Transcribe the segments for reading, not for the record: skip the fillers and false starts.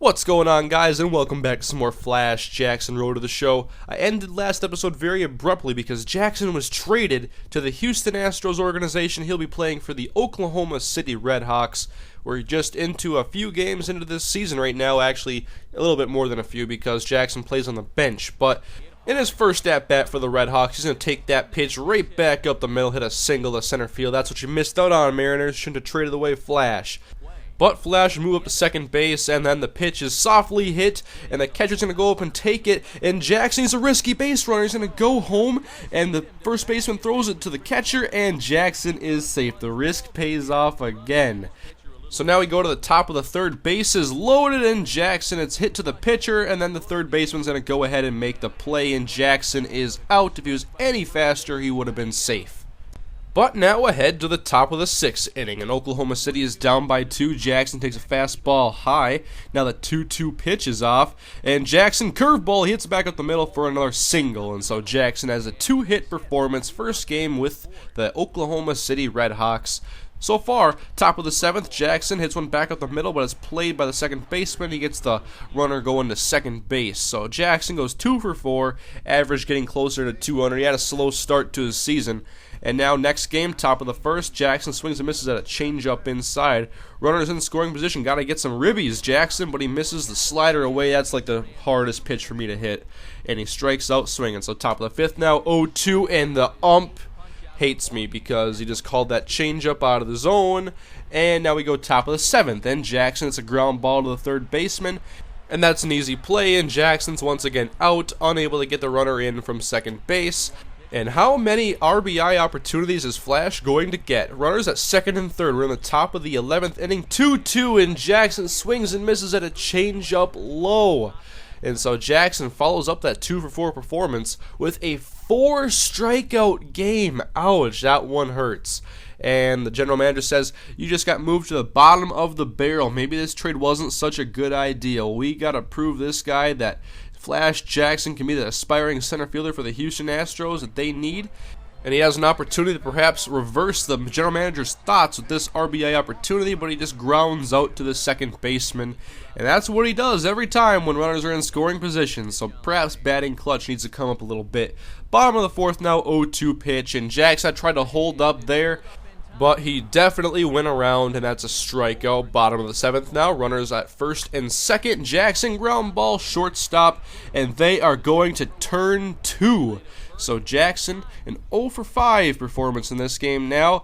What's going on, guys, and welcome back to some more Flash Jackson Road to the Show. I ended last episode very abruptly because Jackson was traded to the Houston Astros organization. He'll be playing for the Oklahoma City Redhawks. We're just into a few games into this season right now, actually a little bit more than a few because Jackson plays on the bench. But in his first at-bat for the Redhawks, he's going to take that pitch right back up the middle, hit a single to center field. That's what you missed out on, Mariners. Shouldn't have traded away Flash. But Flash will move up to second base, and then the pitch is softly hit, and the catcher's going to go up and take it, and Jackson's a risky base runner. He's going to go home, and the first baseman throws it to the catcher, and Jackson is safe. The risk pays off again. So now we go to the top of the third base is loaded, and Jackson, it's hit to the pitcher, and then the third baseman's going to go ahead and make the play, and Jackson is out. If he was any faster, he would have been safe. But now ahead to the top of the sixth inning, and Oklahoma City is down by 2. Jackson takes a fastball high. Now the 2-2 pitch is off, and Jackson curveball hits back up the middle for another single. And so Jackson has a 2-hit performance, first game with the Oklahoma City Redhawks. So far, top of the 7th, Jackson hits one back up the middle, but it's played by the second baseman. He gets the runner going to second base. So Jackson goes 2 for 4, average getting closer to 200. He had a slow start to his season. And now next game, top of the first, Jackson swings and misses at a changeup inside. Runner's in scoring position, got to get some ribbies, Jackson, but he misses the slider away. That's like the hardest pitch for me to hit. And he strikes out swinging. So top of the 5th now, 0-2, and the ump hates me because he just called that changeup out of the zone. And now we go top of the 7th, and Jackson, it's a ground ball to the third baseman. And that's an easy play, and Jackson's once again out, unable to get the runner in from second base. And how many RBI opportunities is Flash going to get? Runners at second and third. We're in the top of the 11th inning. 2-2, and Jackson swings and misses at a changeup low. And so Jackson follows up that 2 for 4 performance with a 4-strikeout game. Ouch, that one hurts. And the general manager says, you just got moved to the bottom of the barrel. Maybe this trade wasn't such a good idea. We got to prove this guy that Flash Jackson can be the aspiring center fielder for the Houston Astros that they need. And he has an opportunity to perhaps reverse the general manager's thoughts with this RBI opportunity, but he just grounds out to the second baseman. And that's what he does every time when runners are in scoring position. So perhaps batting clutch needs to come up a little bit. Bottom of the 4th now, 0-2 pitch. And Jackson tried to hold up there, but he definitely went around, and that's a strikeout. Bottom of the 7th now, runners at first and second. Jackson ground ball, shortstop, and they are going to turn 2. So Jackson, an 0 for 5 performance in this game now.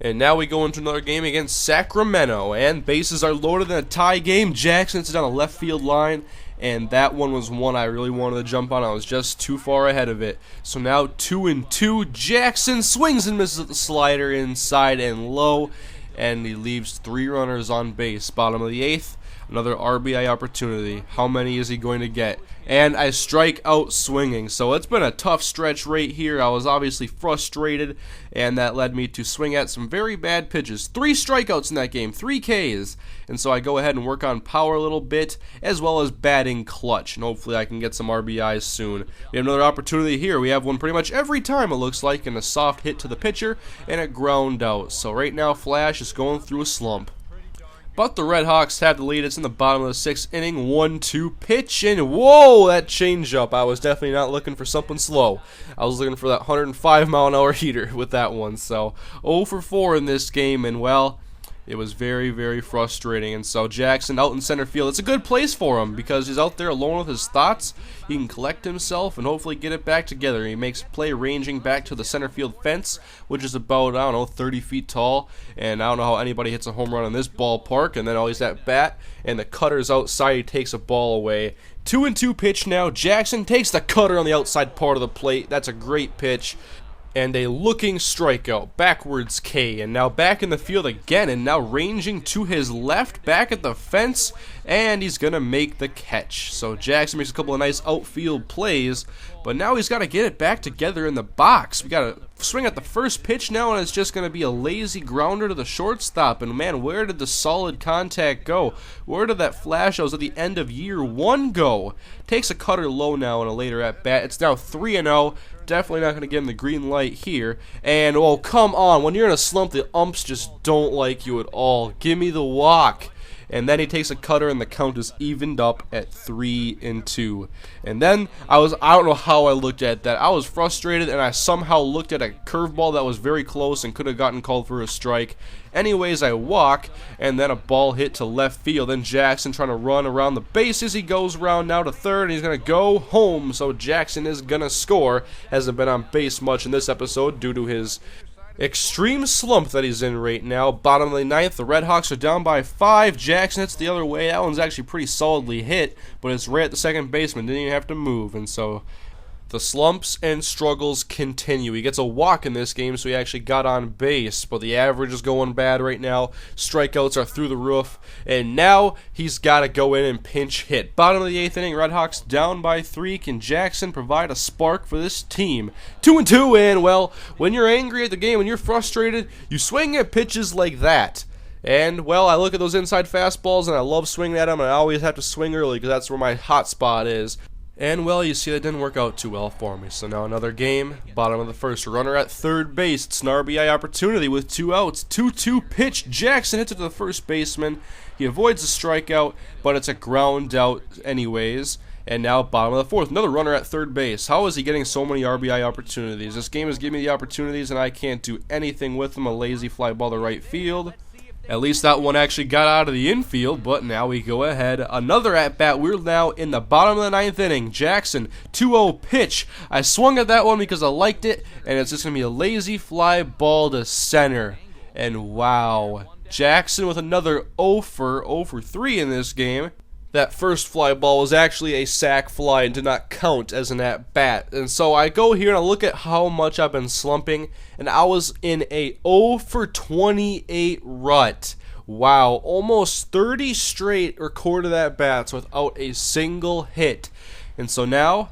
And now we go into another game against Sacramento, and bases are loaded in a tie game. Jackson is down the left field line, and that one was one I really wanted to jump on. I was just too far ahead of it. So now 2-2. Jackson swings and misses at the slider inside and low, and he leaves 3 runners on base. Bottom of the 8th, another RBI opportunity. How many is he going to get? And I strike out swinging. So it's been a tough stretch right here. I was obviously frustrated, and that led me to swing at some very bad pitches. 3 strikeouts in that game, 3 Ks. And so I go ahead and work on power a little bit, as well as batting clutch. And hopefully I can get some RBIs soon. We have another opportunity here. We have one pretty much every time, it looks like, and a soft hit to the pitcher, and a ground out. So right now Flash is going through a slump. But the Redhawks have the lead. It's in the bottom of the 6th inning. 1-2 pitch, and whoa, that changeup. I was definitely not looking for something slow. I was looking for that 105-mile-an-hour heater with that one. So 0 for 4 in this game, and well, it was very, very frustrating. And so Jackson out in center field. It's a good place for him because he's out there alone with his thoughts. He can collect himself and hopefully get it back together. He makes a play ranging back to the center field fence, which is about, I don't know, 30 feet tall. And I don't know how anybody hits a home run in this ballpark. And then always that bat, and the cutter's outside. He takes a ball away. 2-2 pitch now. Jackson takes the cutter on the outside part of the plate. That's a great pitch. And a looking strikeout, backwards K, and now back in the field again, and now ranging to his left, back at the fence, and he's going to make the catch. So Jackson makes a couple of nice outfield plays, but now he's got to get it back together in the box. We got to swing at the first pitch now, and it's just going to be a lazy grounder to the shortstop. And man, where did the solid contact go? Where did that flash that was at the end of year 1 go? Takes a cutter low now in a later at bat. It's now 3-0. Definitely not going to give him the green light here. And, oh, come on. When you're in a slump, the umps just don't like you at all. Give me the walk. and then he takes a cutter, and the count is evened up at 3-2. And then I don't know how I looked at that. I was frustrated, and I somehow looked at a curveball that was very close and could have gotten called for a strike. Anyways, I walk, and then a ball hit to left field. Then Jackson trying to run around the bases. He goes around now to third, and he's going to go home. So Jackson is going to score. Hasn't been on base much in this episode due to his extreme slump that he's in right now. Bottom of the ninth, the Red Hawks are down by 5. Jackson hits the other way. That one's actually pretty solidly hit, but it's right at the second baseman. Didn't even have to move, and so the slumps and struggles continue. He gets a walk in this game, so he actually got on base, but the average is going bad right now. Strikeouts are through the roof, and now he's got to go in and pinch hit. Bottom of the 8th inning, Red Hawks down by 3. Can Jackson provide a spark for this team? 2-2, and well, when you're angry at the game, when you're frustrated, you swing at pitches like that. And, well, I look at those inside fastballs, and I love swinging at them, and I always have to swing early because that's where my hot spot is. And, well, you see, that didn't work out too well for me. So now another game, bottom of the first, runner at third base. It's an RBI opportunity with 2 outs. 2-2 pitch. Jackson hits it to the first baseman. He avoids the strikeout, but it's a ground out anyways. And now bottom of the fourth, another runner at third base. How is he getting so many RBI opportunities? This game is giving me the opportunities, and I can't do anything with them. A lazy fly ball to right field. At least that one actually got out of the infield, but now we go ahead. Another at-bat. We're now in the bottom of the 9th inning. Jackson, 2-0 pitch. I swung at that one because I liked it, and it's just going to be a lazy fly ball to center. And wow, Jackson with another 0 for 3 in this game. That first fly ball was actually a sac fly and did not count as an at-bat. And so I go here and I look at how much I've been slumping, and I was in a 0 for 28 rut. Wow, almost 30 straight recorded at-bats without a single hit. And so now,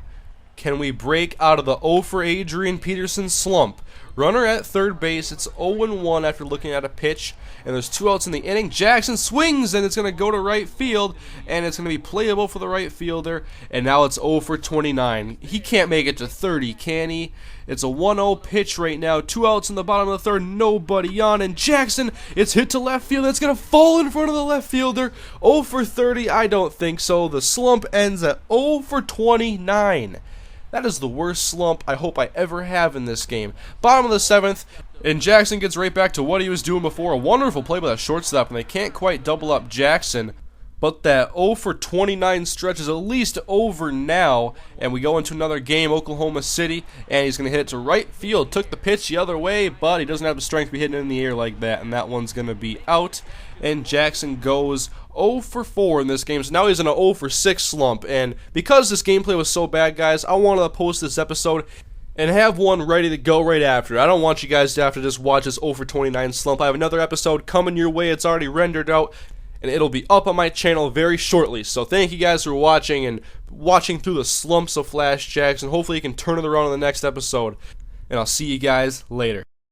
can we break out of the 0 for Adrian Peterson slump? Runner at third base. It's 0-1 after looking at a pitch, and there's 2 outs in the inning. Jackson swings, and it's going to go to right field, and it's going to be playable for the right fielder, and now it's 0 for 29. He can't make it to 30, can he? It's a 1-0 pitch right now. 2 outs in the bottom of the third, nobody on, and Jackson, it's hit to left field. It's going to fall in front of the left fielder. 0 for 30, I don't think so. The slump ends at 0 for 29. That is the worst slump I hope I ever have in this game. Bottom of the 7th, and Jackson gets right back to what he was doing before. A wonderful play by the shortstop, and they can't quite double up Jackson. But that 0 for 29 stretch is at least over now, and we go into another game, Oklahoma City, and he's going to hit it to right field. Took the pitch the other way, but he doesn't have the strength to be hitting it in the air like that, and that one's going to be out. And Jackson goes 0 for 4 in this game, so now he's in a 0 for 6 slump. And because this gameplay was so bad, guys, I wanted to post this episode and have one ready to go right after. I don't want you guys to have to just watch this 0 for 29 slump. I have another episode coming your way. It's already rendered out, and it'll be up on my channel very shortly. So thank you guys for watching and watching through the slumps of Flash Jackson. Hopefully you can turn it around in the next episode, and I'll see you guys later.